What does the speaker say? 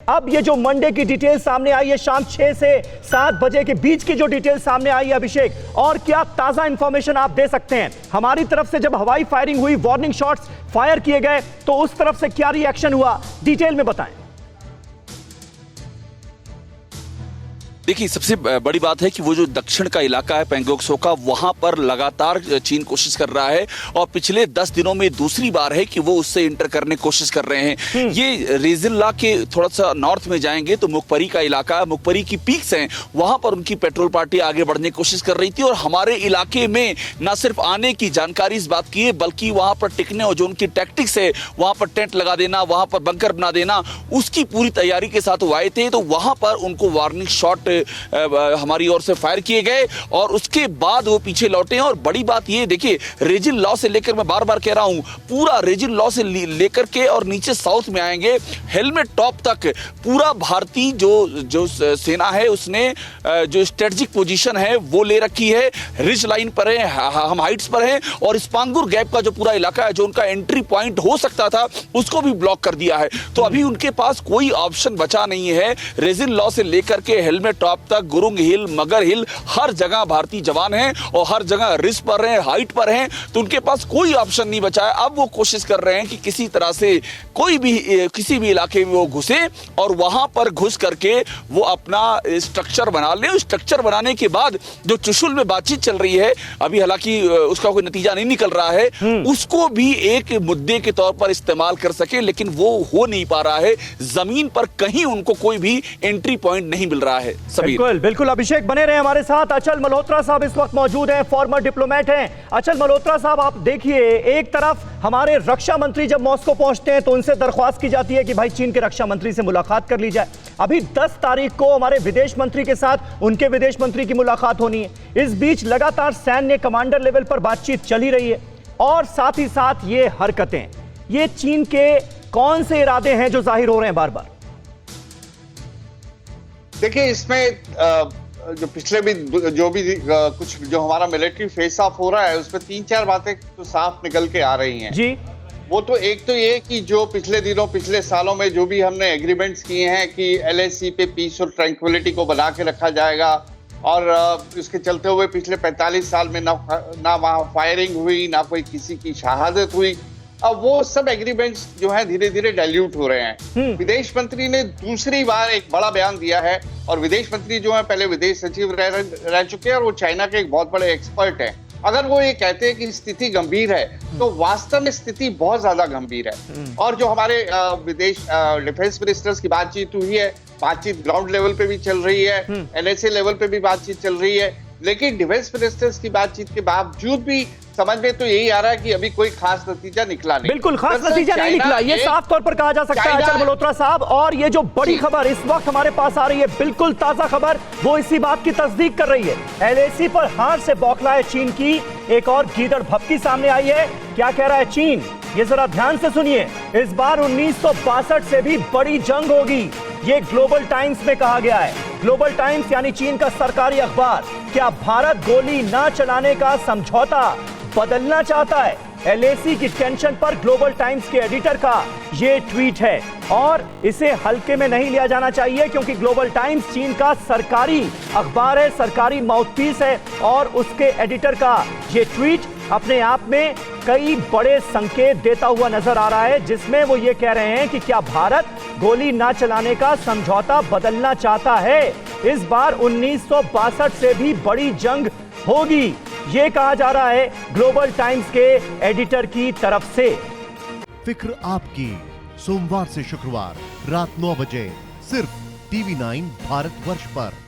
अब ये जो मंडे की डिटेल सामने आई है, शाम 6 से 7 बजे के बीच की जो डिटेल सामने आई है अभिषेक, और क्या ताजा इंफॉर्मेशन आप दे सकते हैं? हमारी तरफ से जब हवाई फायरिंग हुई, वार्निंग शॉट्स फायर किए गए, तो उस तरफ से क्या रिएक्शन हुआ, डिटेल में बताएं। देखिए, सबसे बड़ी बात है कि वो जो दक्षिण का इलाका है पैंगोंग त्सो का, वहां पर लगातार चीन कोशिश कर रहा है और पिछले 10 दिनों में दूसरी बार है कि वो उससे इंटर करने की कोशिश कर रहे हैं। ये रेजिल्ला के थोड़ा सा नॉर्थ में जाएंगे तो मुखपरी का इलाका, मुखपरी की पीक्स हैं, वहां पर उनकी पेट्रोल पार्टी आगे बढ़ने की कोशिश कर रही थी और हमारे इलाके में न सिर्फ आने की जानकारी इस बात की है, बल्कि वहां पर टिकने और जो उनकी टैक्टिक्स है, वहां पर टेंट लगा देना, वहां पर बंकर बना देना, उसकी पूरी तैयारी के साथ वो आए थे। तो वहां पर उनको वार्निंग शॉट हमारी ओर से फायर किए गए और उसके बाद वो पीछे लौटे। और बड़ी बात ये देखिए, रेजिन लॉ से लेकर, मैं बार बार कह रहा हूं, पूरा रेजिन लॉ से लेकर के और नीचे साउथ में आएंगे, हेलमेट टॉप तक पूरा भारतीय जो सेना है उसने जो स्ट्रेटेजिक पोजीशन है वो ले रखी है। रिज लाइन पर है, हम हाइट्स पर हैं और स्पांगुर गैप का जो पूरा इलाका है, जो उनका एंट्री पॉइंट हो सकता था, उसको भी ब्लॉक कर दिया है। तो अभी उनके पास कोई ऑप्शन बचा नहीं है। रेजिन लॉ से लेकर के हेलमेट टॉप तक, गुरुंग हिल, मगर हिल, हर जगह भारतीय जवान हैं और हर जगह रिस्क पर हैं, हाइट पर हैं, तो उनके पास कोई ऑप्शन नहीं बचा है। अब वो कोशिश कर रहे हैं कि किसी तरह से कोई भी किसी भी इलाके में वो घुसे और वहां पर घुस करके वो अपना स्ट्रक्चर बना ले। स्ट्रक्चर बनाने के बाद जो चुशुल में बातचीत चल रही है, अभी हालांकि उसका कोई नतीजा नहीं निकल रहा है, उसको भी एक मुद्दे के तौर पर इस्तेमाल कर सके, लेकिन वो हो नहीं पा रहा है। जमीन पर कहीं उनको कोई भी एंट्री पॉइंट नहीं मिल रहा है। बिल्कुल अभिषेक, बने रहे हमारे साथ। अचल मल्होत्रा साहब इस वक्त मौजूद हैं, फॉर्मर डिप्लोमेट हैं। अचल मल्होत्रा साहब, आप देखिए, एक तरफ हमारे रक्षा मंत्री जब मॉस्को पहुंचते हैं तो उनसे दरख्वास्त की जाती है कि भाई चीन के रक्षा मंत्री से मुलाकात कर ली जाए। अभी 10 तारीख को हमारे विदेश मंत्री के साथ उनके विदेश मंत्री की मुलाकात होनी है। इस बीच लगातार सैन्य कमांडर लेवल पर बातचीत चल ही रही है और साथ ही साथ ये हरकतें, ये चीन के कौन से इरादे हैं जो जाहिर हो रहे हैं बार बार? देखिए, इसमें जो पिछले भी कुछ जो हमारा मिलिट्री फेस ऑफ हो रहा है, उसमें 3-4 बातें तो साफ निकल के आ रही हैं जी। वो तो एक तो ये कि जो पिछले दिनों, पिछले सालों में जो भी हमने एग्रीमेंट्स किए हैं कि LAC पे पीस और ट्रैंक्विलिटी को बना के रखा जाएगा, और इसके चलते हुए पिछले 45 साल में ना वहाँ फायरिंग हुई, ना कोई किसी की शहादत हुई। अब वो सब एग्रीमेंट्स जो है धीरे धीरे डाइल्यूट हो रहे हैं। विदेश मंत्री ने दूसरी बार एक बड़ा बयान दिया है, और विदेश मंत्री जो है पहले विदेश सचिव रह चुके हैं और वो चाइना के एक बहुत बड़े एक्सपर्ट हैं। अगर वो ये कहते हैं कि स्थिति गंभीर है, तो वास्तव में स्थिति बहुत ज्यादा गंभीर है। और जो हमारे विदेश डिफेंस मिनिस्टर्स की बातचीत हुई है, बातचीत ग्राउंड लेवल पे भी चल रही है, LAC लेवल पे भी बातचीत चल रही है, लेकिन डिफेंस मिनिस्टर्स की बातचीत के बावजूद भी समझ में तो यही आ रहा है कि अभी कोई खास नतीजा निकला नहीं। बिल्कुल खास नतीजा नहीं निकला, ये साफ तौर पर कहा जा सकता है अचल मल्होत्रा साहब। और ये जो बड़ी खबर इस वक्त हमारे पास आ रही है, बिल्कुल ताजा खबर, वो इसी बात की तस्दीक कर रही है। LAC पर हार से बौखला है चीन की एक और गीदड़ भपकी सामने आई है। क्या कह रहा है चीन, ये जरा ध्यान से सुनिए। इस बार 1962 से भी बड़ी जंग होगी, ये ग्लोबल टाइम्स में कहा गया है। ग्लोबल टाइम्स यानी चीन का सरकारी अखबार। क्या भारत गोली ना चलाने का समझौता बदलना चाहता है? LAC की टेंशन पर ग्लोबल टाइम्स के एडिटर का ये ट्वीट है, और इसे हल्के में नहीं लिया जाना चाहिए, क्योंकि ग्लोबल टाइम्स चीन का सरकारी अखबार है, सरकारी माउथपीस है, और उसके एडिटर का ये ट्वीट अपने आप में कई बड़े संकेत देता हुआ नजर आ रहा है, जिसमें वो ये कह रहे हैं कि क्या भारत गोली ना चलाने का समझौता बदलना चाहता है? इस बार 1962 से भी बड़ी जंग होगी, ये कहा जा रहा है ग्लोबल टाइम्स के एडिटर की तरफ से। फिक्र आपकी, सोमवार से शुक्रवार रात 9 बजे सिर्फ TV9 भारतवर्ष पर।